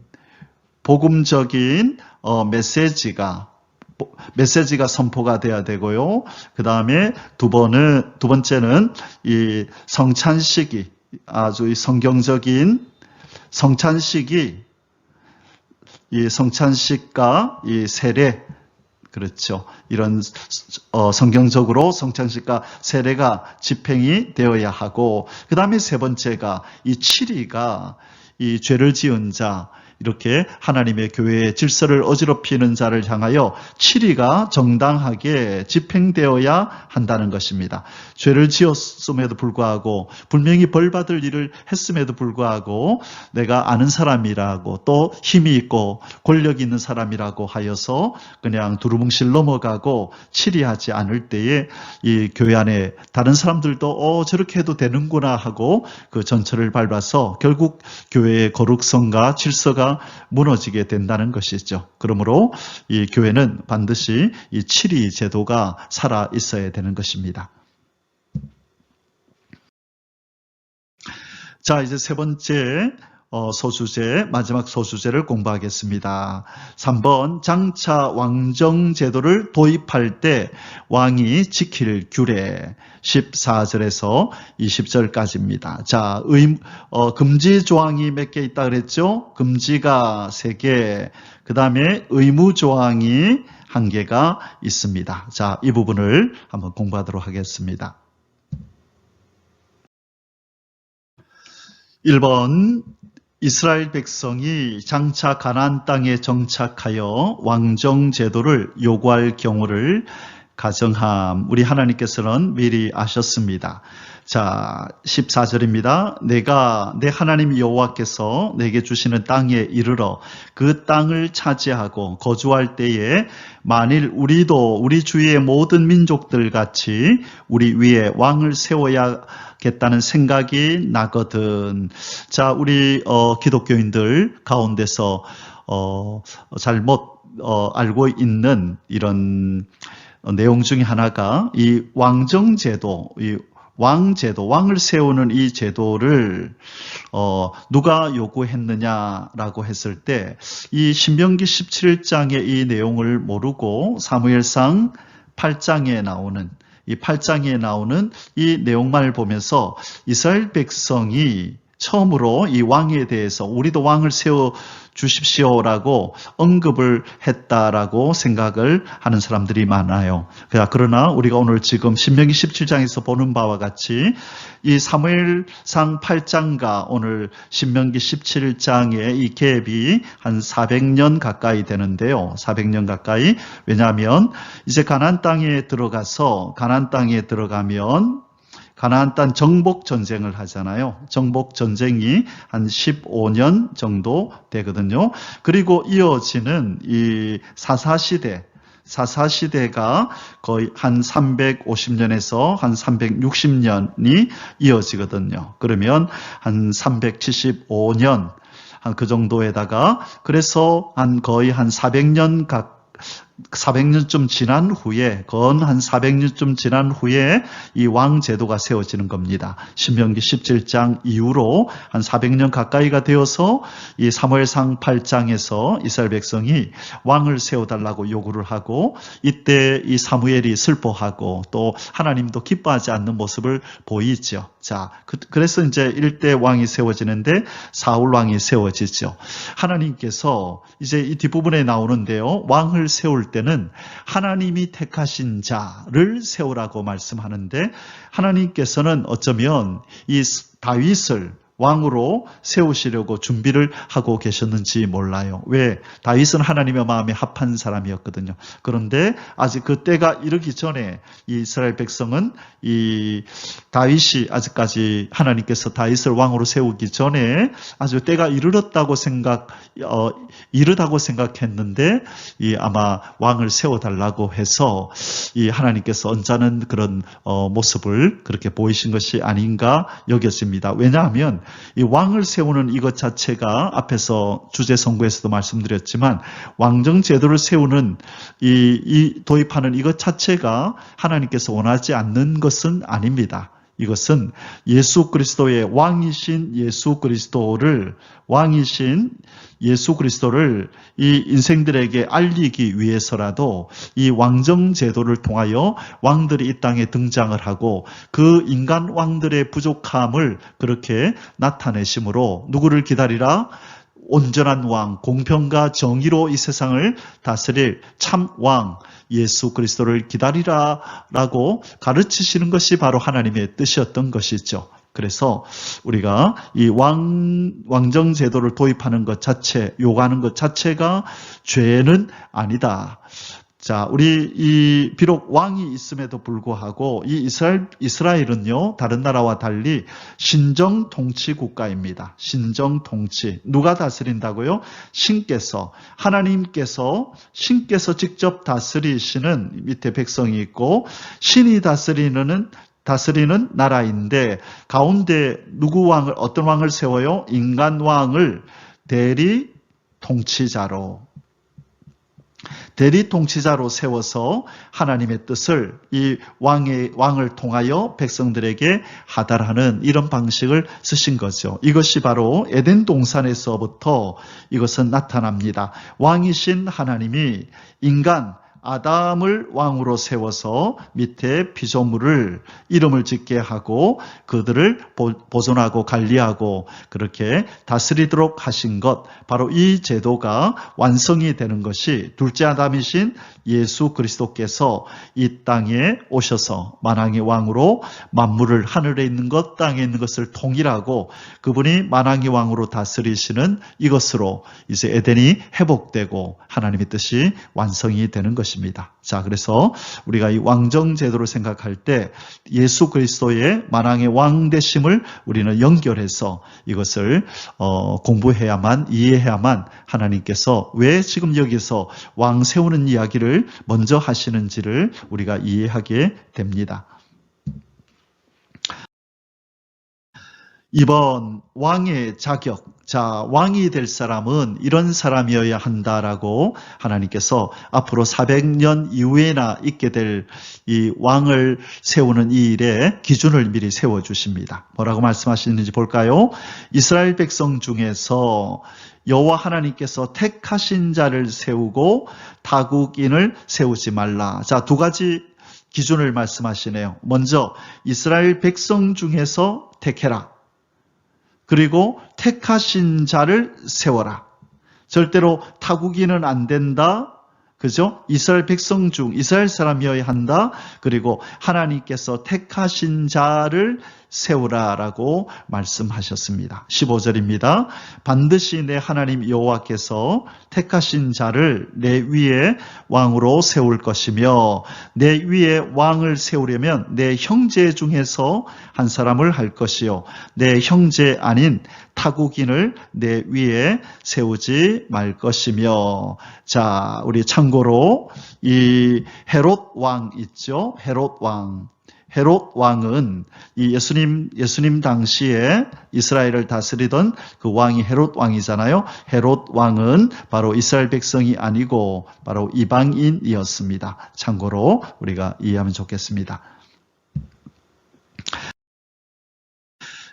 메시지가 선포가 돼야 되고요. 그 다음에 두 번째는 이 성찬식이 아주 성경적인 성찬식과 이 세례, 그렇죠. 이런 성경적으로 성찬식과 세례가 집행이 되어야 하고, 그 다음에 세 번째가 이 칠이가 이 죄를 지은 자, 이렇게 하나님의 교회의 질서를 어지럽히는 자를 향하여 칠이가 정당하게 집행되어야 한다는 것입니다. 죄를 지었음에도 불구하고 분명히 벌받을 일을 했음에도 불구하고 내가 아는 사람이라고 또 힘이 있고 권력이 있는 사람이라고 하여서 그냥 두루뭉실 넘어가고 칠이하지 않을 때에 이 교회 안에 다른 사람들도 저렇게 해도 되는구나 하고 그 전철을 밟아서 결국 교회의 거룩성과 질서가 무너지게 된다는 것이죠. 그러므로 이 교회는 반드시 이 칠이 제도가 살아 있어야 되는 것입니다. 자, 이제 세 번째 소수제, 마지막 소수제를 공부하겠습니다. 3번, 장차 왕정 제도를 도입할 때 왕이 지킬 규례. 14절에서 20절까지입니다. 자, 금지 조항이 몇 개 있다 그랬죠? 금지가 3개, 그 다음에 의무 조항이 1개가 있습니다. 자, 이 부분을 한번 공부하도록 하겠습니다. 1번 이스라엘 백성이 장차 가나안 땅에 정착하여 왕정 제도를 요구할 경우를 가정함. 우리 하나님께서는 미리 아셨습니다. 자, 14절입니다. 내가 내 하나님 여호와께서 내게 주시는 땅에 이르러 그 땅을 차지하고 거주할 때에 만일 우리도 우리 주위의 모든 민족들 같이 우리 위에 왕을 세워야겠다는 생각이 나거든. 자, 우리 기독교인들 가운데서 잘못 알고 있는 이런 내용 중에 하나가 이 왕정제도, 이 왕제도, 왕을 세우는 이 제도를 누가 요구했느냐라고 했을 때 이 신명기 17장의 이 내용을 모르고 사무엘상 8장에 나오는 이 8장에 나오는 이 내용만을 보면서 이스라엘 백성이 처음으로 이 왕에 대해서 우리도 왕을 세워 주십시오라고 언급을 했다라고 생각을 하는 사람들이 많아요. 그러나 우리가 오늘 지금 신명기 17장에서 보는 바와 같이 이 사무엘상 8장과 오늘 신명기 17장의 이 갭이 한 400년 가까이 되는데요. 400년 가까이. 왜냐하면 이제 가나안 땅에 들어가면 가나안 땅 정복 전쟁을 하잖아요. 정복 전쟁이 한 15년 정도 되거든요. 그리고 이어지는 이 사사시대가 거의 한 350년에서 한 360년이 이어지거든요. 그러면 한 375년 한 그 정도에다가 그래서 거의 한 400년쯤 지난 후에, 건 한 400년쯤 지난 후에 이 왕제도가 세워지는 겁니다. 신명기 17장 이후로 한 400년 가까이가 되어서 이 사무엘상 8장에서 이스라엘 백성이 왕을 세워달라고 요구를 하고 이때 이 사무엘이 슬퍼하고 또 하나님도 기뻐하지 않는 모습을 보이죠. 자, 그래서 이제 1대 왕이 세워지는데 사울 왕이 세워지죠. 하나님께서 이제 이 뒷부분에 나오는데요. 왕을 세울 때는 하나님이 택하신 자를 세우라고 말씀하는데 하나님께서는 어쩌면 이 다윗을 왕으로 세우시려고 준비를 하고 계셨는지 몰라요. 왜? 다윗은 하나님의 마음에 합한 사람이었거든요. 그런데 아직 그 때가 이르기 전에 이 이스라엘 백성은 이 다윗이 아직까지 하나님께서 다윗을 왕으로 세우기 전에 아주 때가 이르다고 생각했는데 이 아마 왕을 세워달라고 해서 이 하나님께서 언짢은 그런 모습을 그렇게 보이신 것이 아닌가 여겨집니다. 왜냐하면 이 왕을 세우는 이것 자체가 앞에서 주제 선고에서도 말씀드렸지만 왕정 제도를 세우는 이 도입하는 이것 자체가 하나님께서 원하지 않는 것은 아닙니다. 이것은 예수 그리스도의 왕이신 예수 그리스도를 이 인생들에게 알리기 위해서라도 이 왕정 제도를 통하여 왕들이 이 땅에 등장을 하고 그 인간 왕들의 부족함을 그렇게 나타내심으로 누구를 기다리라? 온전한 왕, 공평과 정의로 이 세상을 다스릴 참 왕, 예수 그리스도를 기다리라라고 가르치시는 것이 바로 하나님의 뜻이었던 것이죠. 그래서 우리가 이 왕정 제도를 도입하는 것 자체, 요구하는 것 자체가 죄는 아니다. 자, 비록 왕이 있음에도 불구하고 이 이스라엘은요, 다른 나라와 달리 신정 통치 국가입니다. 신정 통치. 누가 다스린다고요? 하나님께서 직접 다스리시는 밑에 백성이 있고, 신이 다스리는 나라인데, 가운데 어떤 왕을 세워요? 인간 왕을 대리 통치자로 세워서 하나님의 뜻을 이 왕을 통하여 백성들에게 하달하는 이런 방식을 쓰신 거죠. 이것이 바로 에덴 동산에서부터 이것은 나타납니다. 왕이신 하나님이 아담을 왕으로 세워서 밑에 피조물을 이름을 짓게 하고 그들을 보존하고 관리하고 그렇게 다스리도록 하신 것, 바로 이 제도가 완성이 되는 것이 둘째 아담이신 예수 그리스도께서 이 땅에 오셔서 만왕의 왕으로 만물을 하늘에 있는 것 땅에 있는 것을 통일하고 그분이 만왕의 왕으로 다스리시는 이것으로 이제 에덴이 회복되고 하나님의 뜻이 완성이 되는 것입니다. 자, 그래서 우리가 이 왕정 제도를 생각할 때 예수 그리스도의 만왕의 왕 되심을 우리는 연결해서 이것을 공부해야만, 이해해야만 하나님께서 왜 지금 여기서 왕 세우는 이야기를 먼저 하시는지를 우리가 이해하게 됩니다. 이번 왕의 자격, 자, 왕이 될 사람은 이런 사람이어야 한다라고 하나님께서 앞으로 400년 이후에나 있게 될 이 왕을 세우는 이 일에 기준을 미리 세워주십니다. 뭐라고 말씀하시는지 볼까요? 이스라엘 백성 중에서 여호와 하나님께서 택하신 자를 세우고 타국인을 세우지 말라. 자, 두 가지 기준을 말씀하시네요. 먼저 이스라엘 백성 중에서 택해라. 그리고 택하신 자를 세워라. 절대로 타국인은 안 된다. 그죠? 이스라엘 백성 중 이스라엘 사람이어야 한다. 그리고 하나님께서 택하신 자를 세우라라고 말씀하셨습니다. 15절입니다. 반드시 내 하나님 여호와께서 택하신 자를 내 위에 왕으로 세울 것이며 내 위에 왕을 세우려면 내 형제 중에서 한 사람을 할 것이요 내 형제 아닌 타국인을 내 위에 세우지 말 것이며. 자, 우리 참고로 이 헤롯 왕 있죠? 헤롯 왕은 이 예수님 당시에 이스라엘을 다스리던 그 왕이 헤롯 왕이잖아요. 헤롯 왕은 바로 이스라엘 백성이 아니고 바로 이방인이었습니다. 참고로 우리가 이해하면 좋겠습니다.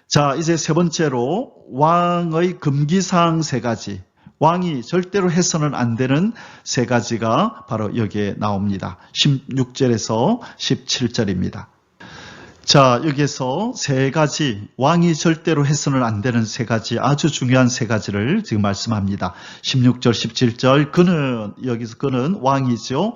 자, 이제 세 번째로 왕의 금기사항 세 가지. 왕이 절대로 해서는 안 되는 세 가지가 바로 여기에 나옵니다. 16절에서 17절입니다. 자, 여기에서 세 가지, 왕이 절대로 해서는 안 되는 세 가지, 아주 중요한 세 가지를 지금 말씀합니다. 16절, 17절, 여기서 그는 왕이죠.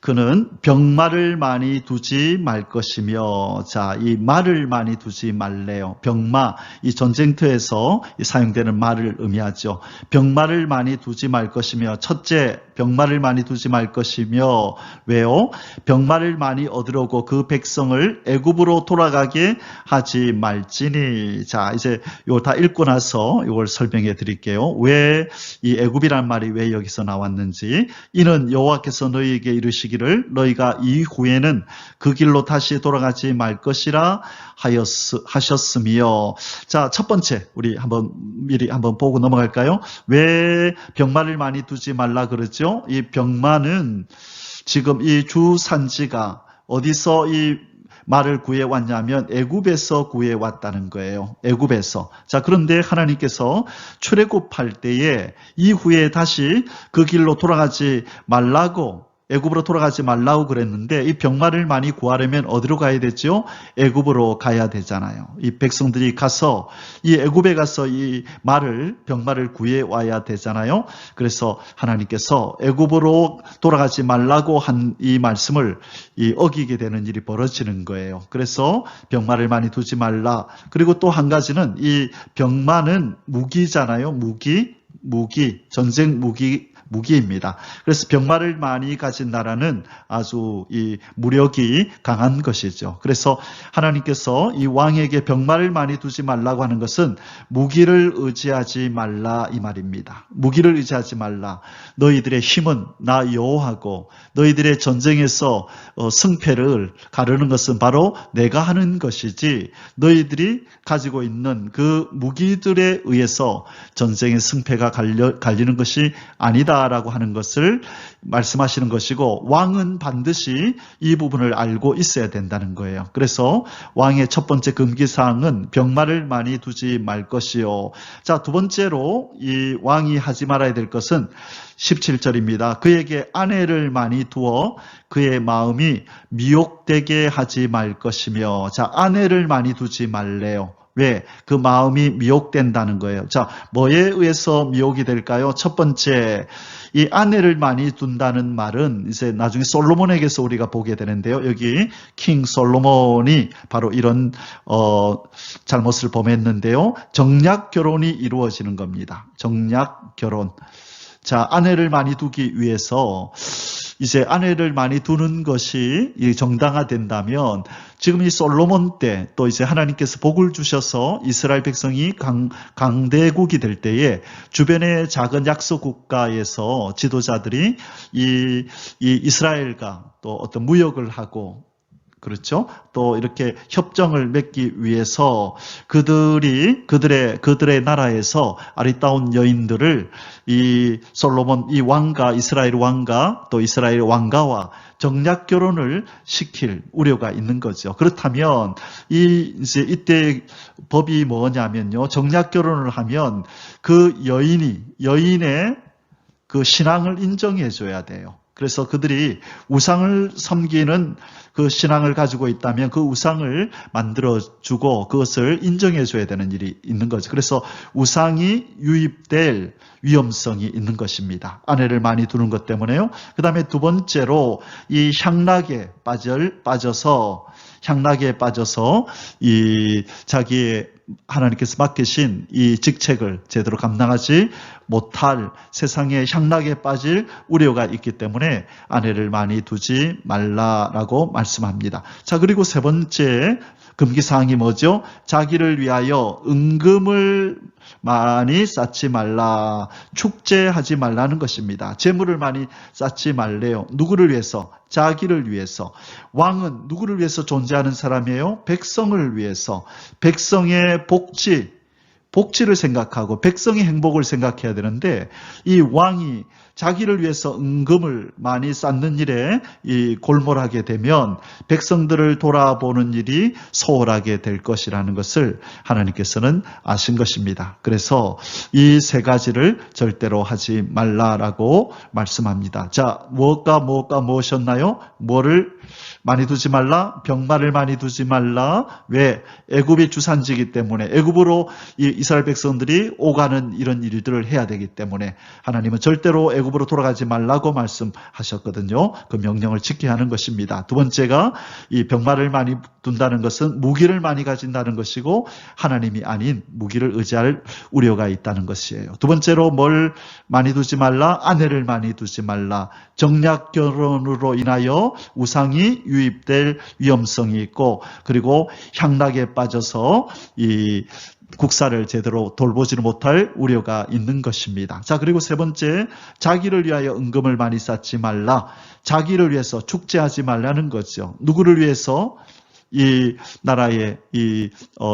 그는 병마를 많이 두지 말 것이며, 자, 이 말을 많이 두지 말래요. 병마, 이 전쟁터에서 사용되는 말을 의미하죠. 병마를 많이 두지 말 것이며, 첫째, 병마를 많이 두지 말 것이며, 왜요? 병마를 많이 얻으려고 그 백성을 애굽으로 돌아가게 하지 말지니. 자, 이제 이거 다 읽고 나서 이걸 설명해 드릴게요. 왜 이 애굽이란 말이 왜 여기서 나왔는지. 이는 여호와께서 너희에게 이르시기를 너희가 이후에는 그 길로 다시 돌아가지 말 것이라 하셨으며. 자, 첫 번째 우리 미리 한번 보고 넘어갈까요? 왜 병마를 많이 두지 말라 그러죠? 이 병마는 지금 이 주산지가 어디서 이 말을 구해왔냐면 애굽에서 구해왔다는 거예요. 애굽에서. 자, 그런데 하나님께서 출애굽할 때에 이후에 다시 그 길로 돌아가지 말라고, 애굽으로 돌아가지 말라고 그랬는데 이 병마를 많이 구하려면 어디로 가야 되죠? 애굽으로 가야 되잖아요. 이 백성들이 가서 이 애굽에 가서 이 병마를 구해 와야 되잖아요. 그래서 하나님께서 애굽으로 돌아가지 말라고 한 이 말씀을 어기게 되는 일이 벌어지는 거예요. 그래서 병마를 많이 두지 말라. 그리고 또 한 가지는 이 병마는 무기잖아요. 전쟁 무기입니다. 그래서 병마를 많이 가진 나라는 아주 이 무력이 강한 것이죠. 그래서 하나님께서 이 왕에게 병마를 많이 두지 말라고 하는 것은 무기를 의지하지 말라 이 말입니다. 무기를 의지하지 말라. 너희들의 힘은 나 여호와고 너희들의 전쟁에서 승패를 가르는 것은 바로 내가 하는 것이지 너희들이 가지고 있는 그 무기들에 의해서 전쟁의 승패가 갈리는 것이 아니다 된다라고 하는 것을 말씀하시는 것이고, 왕은 반드시 이 부분을 알고 있어야 된다는 거예요. 그래서 왕의 첫 번째 금기사항은 병마를 많이 두지 말 것이요. 자, 두 번째로 이 왕이 하지 말아야 될 것은 17절입니다. 그에게 아내를 많이 두어 그의 마음이 미혹되게 하지 말 것이며. 자, 아내를 많이 두지 말래요. 왜? 그 마음이 미혹된다는 거예요. 자, 뭐에 의해서 미혹이 될까요? 첫 번째, 이 아내를 많이 둔다는 말은 이제 나중에 솔로몬에게서 우리가 보게 되는데요. 여기 킹 솔로몬이 바로 이런 잘못을 범했는데요. 정략 결혼이 이루어지는 겁니다. 정략 결혼. 자, 아내를 많이 두기 위해서 이제 아내를 많이 두는 것이 정당화된다면 지금 이 솔로몬 때 또 이제 하나님께서 복을 주셔서 이스라엘 백성이 강대국이 될 때에 주변의 작은 약소 국가에서 지도자들이 이 이스라엘과 또 어떤 무역을 하고, 그렇죠? 또 이렇게 협정을 맺기 위해서 그들의 나라에서 아리따운 여인들을 이 솔로몬, 이 왕가, 이스라엘 왕가, 또 이스라엘 왕가와 정략 결혼을 시킬 우려가 있는 거죠. 그렇다면 이때 법이 뭐냐면요. 정략 결혼을 하면 그 여인의 그 신앙을 인정해 줘야 돼요. 그래서 그들이 우상을 섬기는 그 신앙을 가지고 있다면 그 우상을 만들어주고 그것을 인정해줘야 되는 일이 있는 거죠. 그래서 우상이 유입될 위험성이 있는 것입니다. 아내를 많이 두는 것 때문에요. 그 다음에 두 번째로 이 향락에 빠져서 이 자기의 하나님께서 맡기신 이 직책을 제대로 감당하지 못할 세상의 향락에 빠질 우려가 있기 때문에 아내를 많이 두지 말라라고 말씀합니다. 자, 그리고 세 번째 금기사항이 뭐죠? 자기를 위하여 은금을 많이 쌓지 말라. 축제하지 말라는 것입니다. 재물을 많이 쌓지 말래요. 누구를 위해서? 자기를 위해서. 왕은 누구를 위해서 존재하는 사람이에요? 백성을 위해서. 백성의 복지를 생각하고 백성의 행복을 생각해야 되는데, 이 왕이 자기를 위해서 은금을 많이 쌓는 일에 골몰하게 되면 백성들을 돌아보는 일이 소홀하게 될 것이라는 것을 하나님께서는 아신 것입니다. 그래서 이 세 가지를 절대로 하지 말라라고 말씀합니다. 자, 무엇이었나요? 뭐를 많이 두지 말라? 병마를 많이 두지 말라. 왜? 애굽이 주산지이기 때문에, 애굽으로 이스라엘 백성들이 오가는 이런 일들을 해야 되기 때문에 하나님은 절대로 애굽으로 돌아가지 말라고 말씀하셨거든요. 그 명령을 지켜야 하는 것입니다. 두 번째가 이 병마를 많이 둔다는 것은 무기를 많이 가진다는 것이고, 하나님이 아닌 무기를 의지할 우려가 있다는 것이에요. 두 번째로 뭘 많이 두지 말라? 아내를 많이 두지 말라. 정략 결혼으로 인하여 우상이 유입될 위험성이 있고, 그리고 향락에 빠져서 이 국사를 제대로 돌보지를 못할 우려가 있는 것입니다. 자, 그리고 세 번째, 자기를 위하여 은금을 많이 쌓지 말라. 자기를 위해서 축제하지 말라는 거죠. 누구를 위해서 이 나라의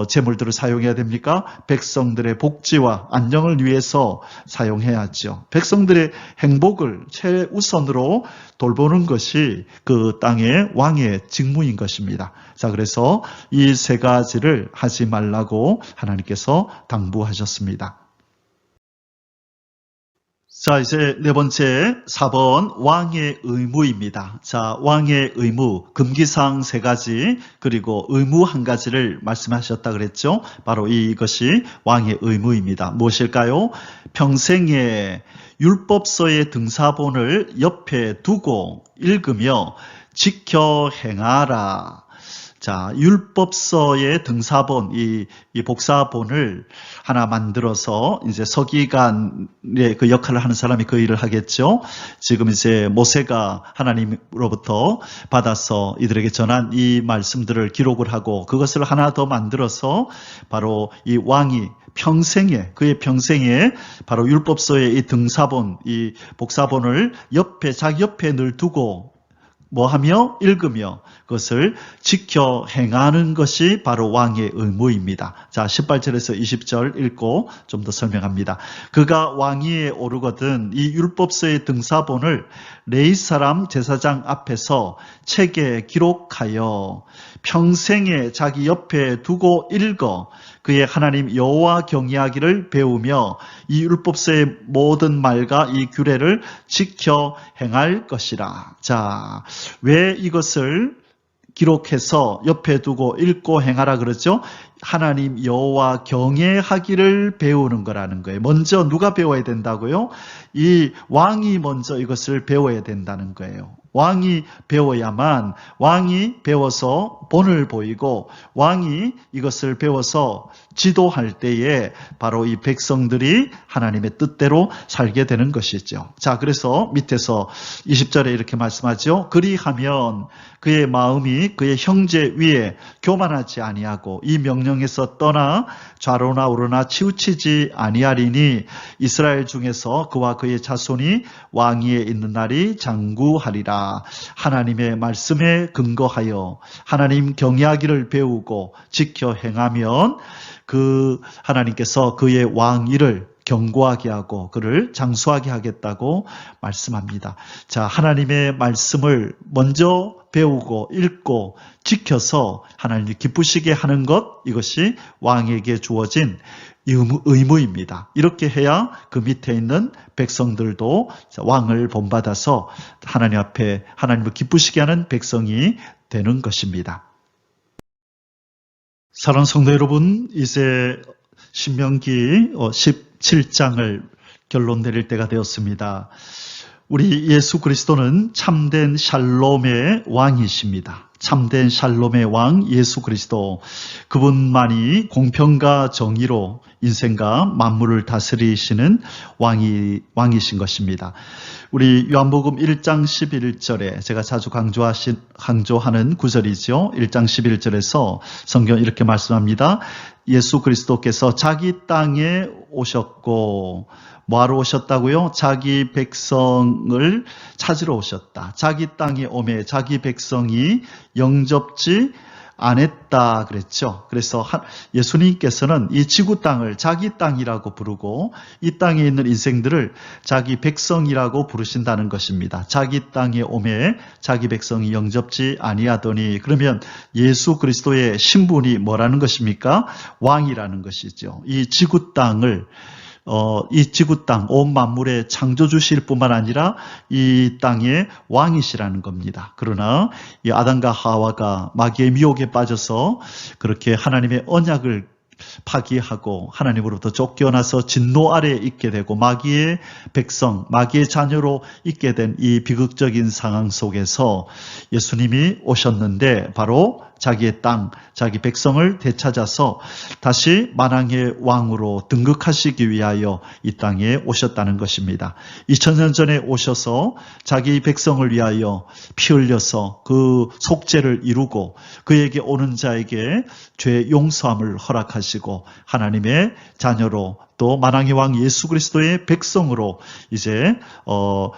재물들을 사용해야 됩니까? 백성들의 복지와 안정을 위해서 사용해야죠. 백성들의 행복을 최우선으로 돌보는 것이 그 땅의 왕의 직무인 것입니다. 자, 그래서 이 세 가지를 하지 말라고 하나님께서 당부하셨습니다. 자, 이제 네 번째 4번 왕의 의무입니다. 자, 왕의 의무, 금기사항 3가지, 그리고 의무 1가지를 말씀하셨다 그랬죠? 바로 이것이 왕의 의무입니다. 무엇일까요? 평생에 율법서의 등사본을 옆에 두고 읽으며 지켜 행하라. 자, 율법서의 등사본, 이 복사본을 하나 만들어서 이제 서기관의 그 역할을 하는 사람이 그 일을 하겠죠. 지금 이제 모세가 하나님으로부터 받아서 이들에게 전한 이 말씀들을 기록을 하고 그것을 하나 더 만들어서 바로 이 왕이 그의 평생에 바로 율법서의 이 등사본, 이 복사본을 자기 옆에 늘 두고 뭐하며? 읽으며 그것을 지켜 행하는 것이 바로 왕의 의무입니다. 자, 18절에서 20절 읽고 좀 더 설명합니다. 그가 왕위에 오르거든 이 율법서의 등사본을 레위 사람 제사장 앞에서 책에 기록하여 평생에 자기 옆에 두고 읽어 그의 하나님 여호와 경외하기를 배우며 이 율법서의 모든 말과 이 규례를 지켜 행할 것이라. 자, 왜 이것을 기록해서 옆에 두고 읽고 행하라 그러죠? 하나님 여호와 경외하기를 배우는 거라는 거예요. 먼저 누가 배워야 된다고요? 이 왕이 먼저 이것을 배워야 된다는 거예요. 왕이 배워야만 왕이 배워서 본을 보이고 왕이 이것을 배워서 지도할 때에 바로 이 백성들이 하나님의 뜻대로 살게 되는 것이죠. 자, 그래서 밑에서 20절에 이렇게 말씀하죠. 그리하면 그의 마음이 그의 형제 위에 교만하지 아니하고 이 명령에서 떠나 좌로나 우로나 치우치지 아니하리니 이스라엘 중에서 그와 그의 자손이 왕위에 있는 날이 장구하리라. 하나님의 말씀에 근거하여 하나님 경외하기를 배우고 지켜 행하면 그 하나님께서 그의 왕위를 견고하게 하고 그를 장수하게 하겠다고 말씀합니다. 자, 하나님의 말씀을 먼저 배우고 읽고 지켜서 하나님을 기쁘시게 하는 것, 이것이 왕에게 주어진 의무입니다. 이렇게 해야 그 밑에 있는 백성들도 왕을 본받아서 하나님 앞에 하나님을 기쁘시게 하는 백성이 되는 것입니다. 사랑하는 성도 여러분, 이제 신명기 17장을 결론 내릴 때가 되었습니다. 우리 예수 그리스도는 참된 샬롬의 왕이십니다. 참된 샬롬의 왕 예수 그리스도, 그분만이 공평과 정의로 인생과 만물을 다스리시는 왕이신 것입니다. 우리 요한복음 1장 11절에 제가 자주 강조하는 구절이죠. 1장 11절에서 성경 이렇게 말씀합니다. 예수 그리스도께서 자기 땅에 오셨고 뭐하러 오셨다고요? 자기 백성을 찾으러 오셨다. 자기 땅에 오매 자기 백성이 영접지 않았다 그랬죠. 그래서 예수님께서는 이 지구 땅을 자기 땅이라고 부르고 이 땅에 있는 인생들을 자기 백성이라고 부르신다는 것입니다. 자기 땅에 오매 자기 백성이 영접지 아니하더니, 그러면 예수 그리스도의 신분이 뭐라는 것입니까? 왕이라는 것이죠. 이 지구 땅을 이 지구 땅, 온 만물의 창조주실 뿐만 아니라 이 땅의 왕이시라는 겁니다. 그러나 이 아담과 하와가 마귀의 미혹에 빠져서 그렇게 하나님의 언약을 파기하고 하나님으로부터 쫓겨나서 진노 아래에 있게 되고 마귀의 백성, 마귀의 자녀로 있게 된 이 비극적인 상황 속에서 예수님이 오셨는데 바로 자기의 땅, 자기 백성을 되찾아서 다시 만왕의 왕으로 등극하시기 위하여 이 땅에 오셨다는 것입니다. 2000년 전에 오셔서 자기 백성을 위하여 피 흘려서 그 속죄를 이루고 그에게 오는 자에게 죄 용서함을 허락하시고 하나님의 자녀로 또 만왕의 왕 예수 그리스도의 백성으로 이제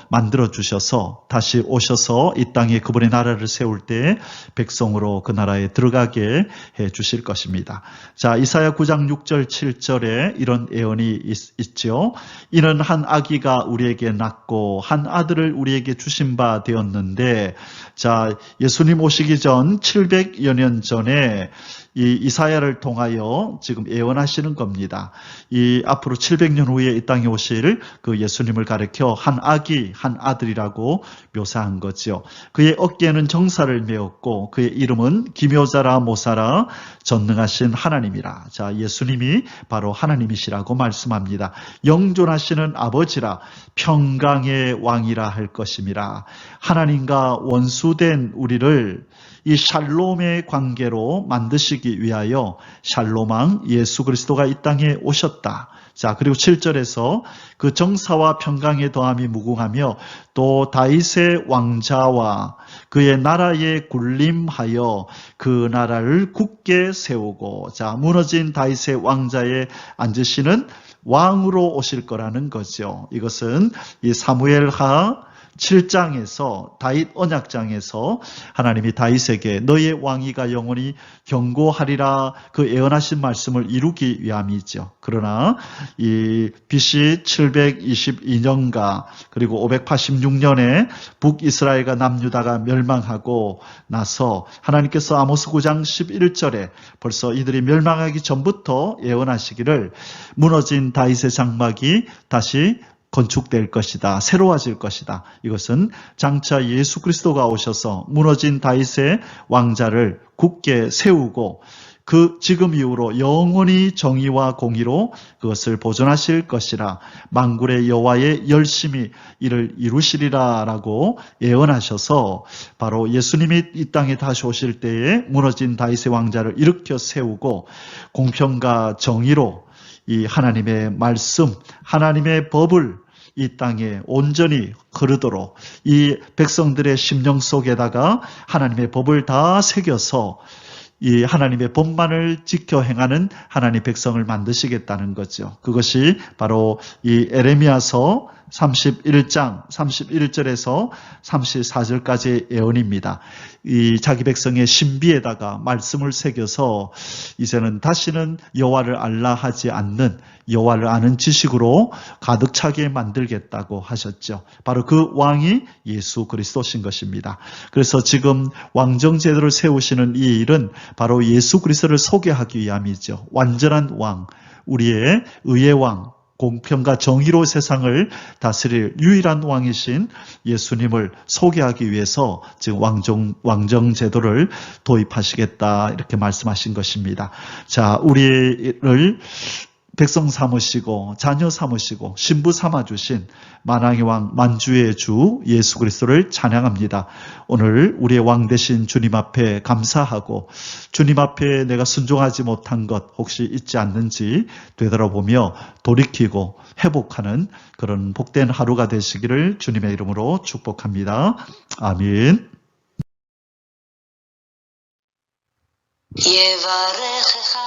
만들어 주셔서 다시 오셔서 이 땅에 그분의 나라를 세울 때 백성으로 그 나라에 들어가게 해 주실 것입니다. 자, 이사야 9장 6절 7절에 이런 예언이 있죠. 이는 한 아기가 우리에게 낳고 한 아들을 우리에게 주신 바 되었는데, 자, 예수님 오시기 전 700여 년 전에 이 이사야를 통하여 지금 예언하시는 겁니다. 이 앞으로 700년 후에 이 땅에 오실 그 예수님을 가리켜 한 아기, 한 아들이라고 묘사한 거죠. 그의 어깨에는 정사를 메었고 그의 이름은 기묘자라 모사라 전능하신 하나님이라. 자, 예수님이 바로 하나님이시라고 말씀합니다. 영존하시는 아버지라 평강의 왕이라 할 것임이라. 하나님과 원수된 우리를 이 샬롬의 관계로 만드시기 위하여 샬롬왕 예수 그리스도가 이 땅에 오셨다. 자, 그리고 7절에서 그 정사와 평강의 더함이 무궁하며 또 다윗의 왕자와 그의 나라에 군림하여 그 나라를 굳게 세우고, 자, 무너진 다윗의 왕자에 앉으시는 왕으로 오실 거라는 거죠. 이것은 이 사무엘하 7장에서 다윗 언약장에서 하나님이 다윗에게 너의 왕위가 영원히 견고하리라 그 예언하신 말씀을 이루기 위함이죠. 그러나 이 BC 722년가 그리고 586년에 북이스라엘과 남유다가 멸망하고 나서 하나님께서 아모스 9장 11절에 벌써 이들이 멸망하기 전부터 예언하시기를 무너진 다윗의 장막이 다시 건축될 것이다. 새로워질 것이다. 이것은 장차 예수 그리스도가 오셔서 무너진 다윗의 왕자를 굳게 세우고 그 지금 이후로 영원히 정의와 공의로 그것을 보존하실 것이라 만군의 여호와의 열심히 이를 이루시리라 라고 예언하셔서 바로 예수님이 이 땅에 다시 오실 때에 무너진 다윗의 왕자를 일으켜 세우고 공평과 정의로 이 하나님의 말씀, 하나님의 법을 이 땅에 온전히 흐르도록 이 백성들의 심령 속에다가 하나님의 법을 다 새겨서 이 하나님의 법만을 지켜 행하는 하나님의 백성을 만드시겠다는 거죠. 그것이 바로 이 에레미야서 31장 31절에서 34절까지의 예언입니다. 이 자기 백성의 신비에다가 말씀을 새겨서 이제는 다시는 여호와를 알라 하지 않는 여호와를 아는 지식으로 가득 차게 만들겠다고 하셨죠. 바로 그 왕이 예수 그리스도신 것입니다. 그래서 지금 왕정 제도를 세우시는 이 일은 바로 예수 그리스도를 소개하기 위함이죠. 완전한 왕, 우리의 의의 왕, 공평과 정의로 세상을 다스릴 유일한 왕이신 예수님을 소개하기 위해서 지금 왕정 제도를 도입하시겠다 이렇게 말씀하신 것입니다. 자, 우리를 백성 삼으시고 자녀 삼으시고 신부 삼아주신 만왕의 왕 만주의 주 예수 그리스도를 찬양합니다. 오늘 우리의 왕 되신 주님 앞에 감사하고 주님 앞에 내가 순종하지 못한 것 혹시 있지 않는지 되돌아보며 돌이키고 회복하는 그런 복된 하루가 되시기를 주님의 이름으로 축복합니다. 아멘.
יברכך